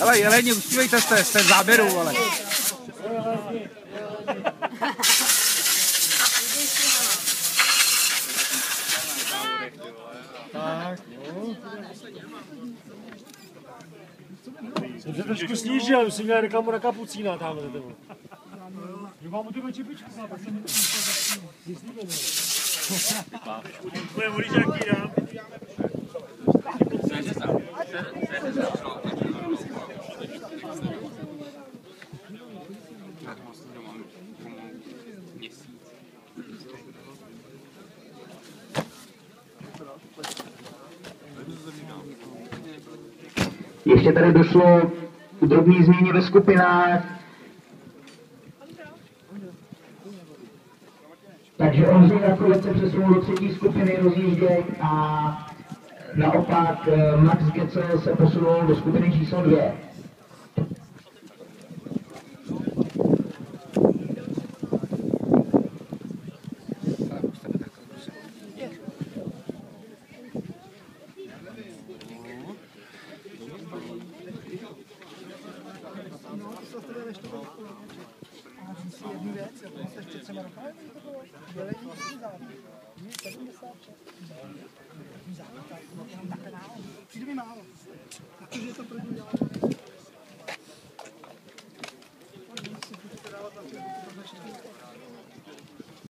Ale jeleni, uspívejte se z záběru, ale. Tak, jo. Jsem se trošku snížil, musím dělat reklamu na kapucína tamhle tebou. Jo, mám u tebe čepičku, tak jsem bude voličáky dám. Ještě tady došlo k drobné změně ve skupinách. Takže Ondřej Rakovec se přesunul do třetí skupiny rozjížděk a naopak Max Gecel se posunul do skupiny číslo 2. Jednu věc, to ještě třeba dokáže, dělení nic 76. Takhle málo. Přijde mi málo. Protože je to první dělání.